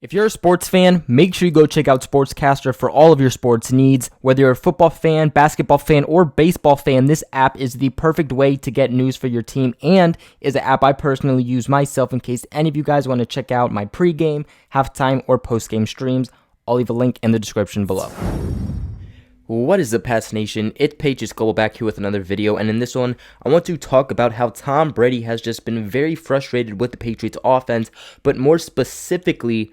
If you're a sports fan, make sure you go check out SportsCastr for all of your sports needs. Whether you're a football fan, basketball fan, or baseball fan, this app is the perfect way to get news for your team and is an app I personally use myself in case any of you guys want to check out my pregame, halftime, or postgame streams. I'll leave a link in the description below. What is up, Pats Nation? It's Patriots Global back here with another video, and in this one, I want to talk about how Tom Brady has just been very frustrated with the Patriots offense, but more specifically,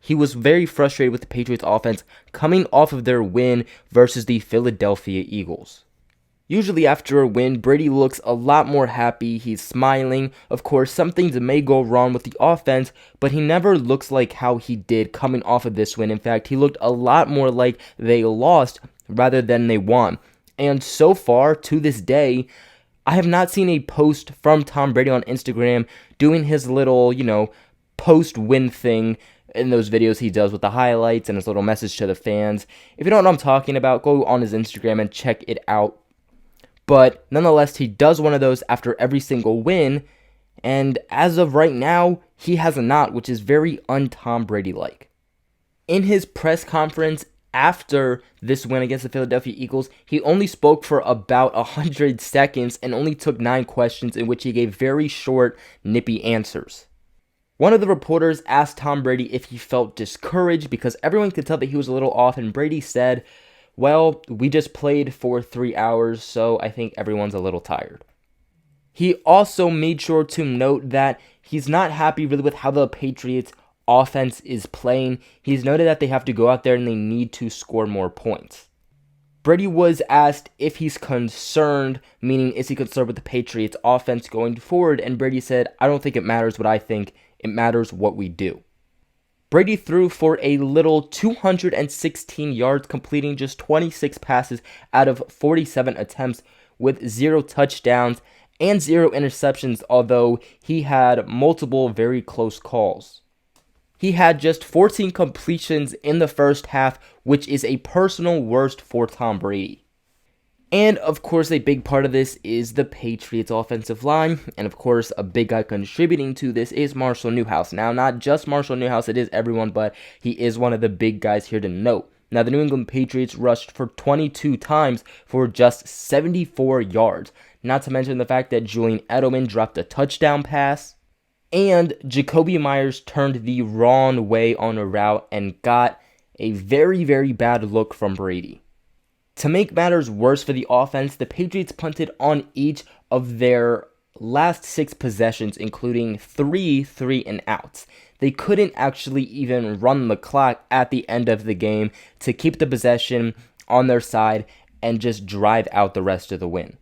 he was very frustrated with the Patriots offense coming off of their win versus the Philadelphia Eagles. Usually after a win, Brady looks a lot more happy, he's smiling. Of course, some things may go wrong with the offense, but he never looks like how he did coming off of this win. In fact, he looked a lot more like they lost rather than they won. And so far, to this day, I have not seen a post from Tom Brady on Instagram doing his little, post-win thing in those videos he does with the highlights and his little message to the fans. If you don't know what I'm talking about, go on his Instagram and check it out. But nonetheless, he does one of those after every single win, and as of right now, he has not, which is very un-Tom Brady-like. In his press conference after this win against the Philadelphia Eagles, he only spoke for about 100 seconds and only took 9 questions in which he gave very short, nippy answers. One of the reporters asked Tom Brady if he felt discouraged because everyone could tell that he was a little off, and Brady said, "Well, we just played for 3 hours, so I think everyone's a little tired." He also made sure to note that he's not happy really with how the Patriots offense is playing. He's noted that they have to go out there and they need to score more points. Brady was asked if he's concerned, meaning is he concerned with the Patriots offense going forward, and Brady said, "I don't think it matters what I think. It matters what we do." Brady threw for a little 216 yards, completing just 26 passes out of 47 attempts with 0 touchdowns and 0 interceptions, although he had multiple very close calls. He had just 14 completions in the first half, which is a personal worst for Tom Brady. And, of course, a big part of this is the Patriots offensive line. And, of course, a big guy contributing to this is Marshall Newhouse. Now, not just Marshall Newhouse, it is everyone, but he is one of the big guys here to note. Now, the New England Patriots rushed for 22 times for just 74 yards. Not to mention the fact that Julian Edelman dropped a touchdown pass. And Jacoby Myers turned the wrong way on a route and got a very, very bad look from Brady. To make matters worse for the offense, the Patriots punted on each of their last 6 possessions, including 3 3-and-outs. They couldn't actually even run the clock at the end of the game to keep the possession on their side and just drive out the rest of the win.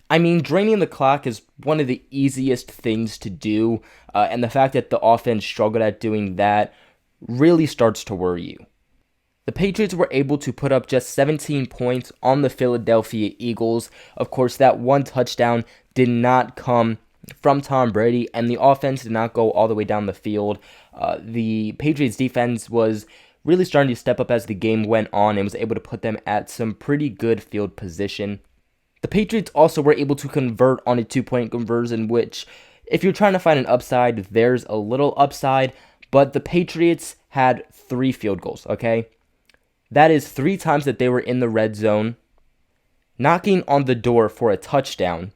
I mean, draining the clock is one of the easiest things to do, and the fact that the offense struggled at doing that really starts to worry you. The Patriots were able to put up just 17 points on the Philadelphia Eagles. Of course, that one touchdown did not come from Tom Brady, and the offense did not go all the way down the field. The Patriots defense was really starting to step up as the game went on and was able to put them at some pretty good field position. The Patriots also were able to convert on a 2-point conversion, which, if you're trying to find an upside, there's a little upside, but the Patriots had 3 field goals, okay? That is 3 times that they were in the red zone, knocking on the door for a touchdown,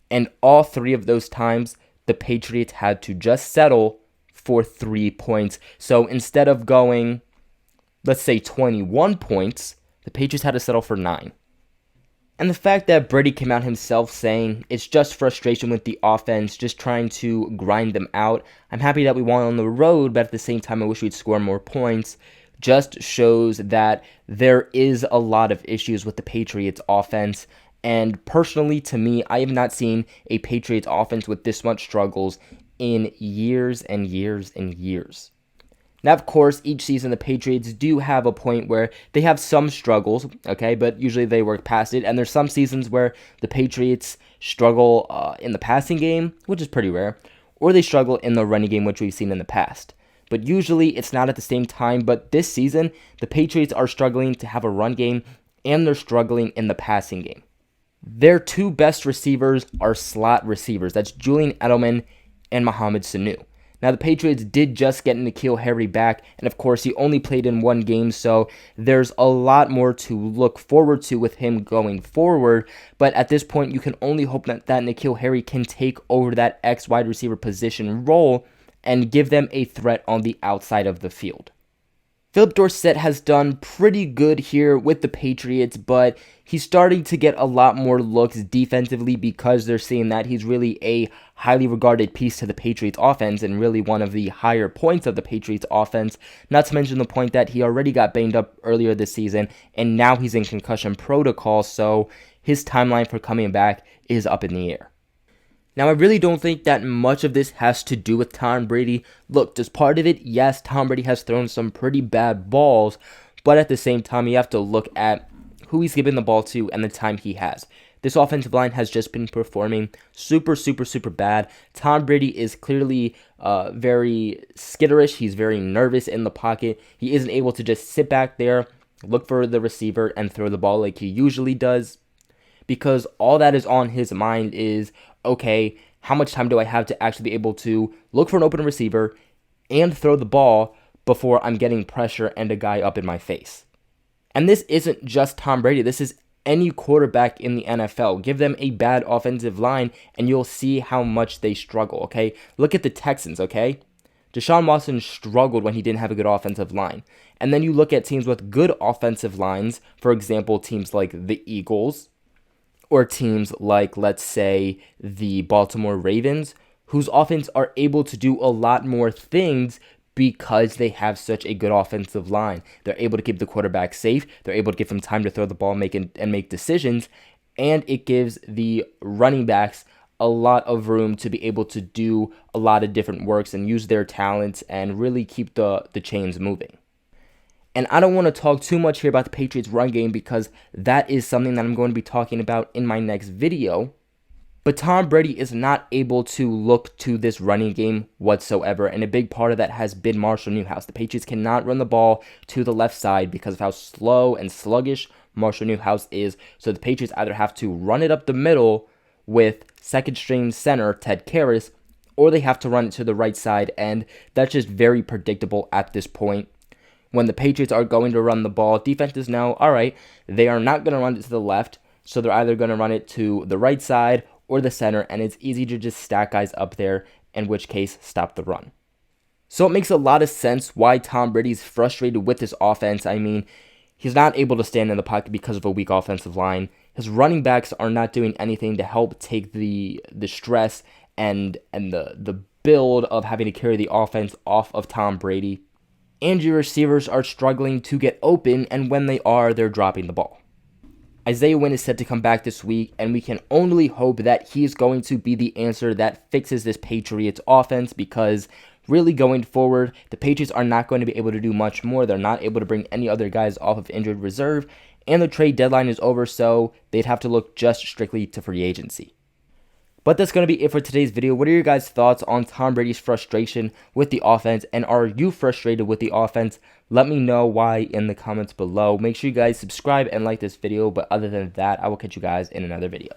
and all 3 of those times, the Patriots had to just settle for 3 points. So instead of going, let's say 21 points, the Patriots had to settle for 9. And the fact that Brady came out himself saying it's just frustration with the offense, just trying to grind them out. I'm happy that we won on the road, but at the same time, I wish we'd score more points. Just shows that there is a lot of issues with the Patriots offense. And personally, to me, I have not seen a Patriots offense with this much struggles in years and years and years. Now, of course, each season the Patriots do have a point where they have some struggles, okay, but usually they work past it. And there's some seasons where the Patriots struggle in the passing game, which is pretty rare, or they struggle in the running game, which we've seen in the past. But usually it's not at the same time. But this season, the Patriots are struggling to have a run game, and they're struggling in the passing game. Their 2 best receivers are slot receivers. That's Julian Edelman and Mohamed Sanu. Now, the Patriots did just get N'Keal Harry back, and of course, he only played in one game, so there's a lot more to look forward to with him going forward. But at this point, you can only hope that N'Keal Harry can take over that X wide receiver position role and give them a threat on the outside of the field. Philip Dorsett has done pretty good here with the Patriots, but he's starting to get a lot more looks defensively because they're seeing that he's really a highly regarded piece to the Patriots offense and really one of the higher points of the Patriots offense, not to mention the point that he already got banged up earlier this season and now he's in concussion protocol, so his timeline for coming back is up in the air. Now, I really don't think that much of this has to do with Tom Brady. Look, does part of it? Yes, Tom Brady has thrown some pretty bad balls, but at the same time, you have to look at who he's given the ball to and the time he has. This offensive line has just been performing super bad. Tom Brady is clearly very skitterish. He's very nervous in the pocket. He isn't able to just sit back there, look for the receiver, and throw the ball like he usually does, because all that is on his mind is, okay, how much time do I have to actually be able to look for an open receiver and throw the ball before I'm getting pressure and a guy up in my face? And this isn't just Tom Brady. This is any quarterback in the NFL. Give them a bad offensive line and you'll see how much they struggle, okay? Look at the Texans, okay? Deshaun Watson struggled when he didn't have a good offensive line. And then you look at teams with good offensive lines, for example, teams like the Eagles, or teams like, let's say, the Baltimore Ravens, whose offense are able to do a lot more things because they have such a good offensive line. They're able to keep the quarterback safe. They're able to give him time to throw the ball and make decisions. And it gives the running backs a lot of room to be able to do a lot of different works and use their talents and really keep the chains moving. And I don't want to talk too much here about the Patriots run game because that is something that I'm going to be talking about in my next video. But Tom Brady is not able to look to this running game whatsoever, and a big part of that has been Marshall Newhouse. The Patriots cannot run the ball to the left side because of how slow and sluggish Marshall Newhouse is, so the Patriots either have to run it up the middle with second-string center Ted Karras, or they have to run it to the right side, and that's just very predictable at this point. When the Patriots are going to run the ball, defenses know, all right, they are not going to run it to the left, so they're either going to run it to the right side or the center, and it's easy to just stack guys up there, in which case, stop the run. So it makes a lot of sense why Tom Brady's frustrated with this offense. I mean, he's not able to stand in the pocket because of a weak offensive line. His running backs are not doing anything to help take the stress and the build of having to carry the offense off of Tom Brady. And your receivers are struggling to get open, and when they are, they're dropping the ball. Isaiah Wynn is set to come back this week, and we can only hope that he's going to be the answer that fixes this Patriots offense, because really going forward, the Patriots are not going to be able to do much more. They're not able to bring any other guys off of injured reserve, and the trade deadline is over, so they'd have to look just strictly to free agency. But that's going to be it for today's video. What are your guys' thoughts on Tom Brady's frustration with the offense? And are you frustrated with the offense? Let me know why in the comments below. Make sure you guys subscribe and like this video. But other than that, I will catch you guys in another video.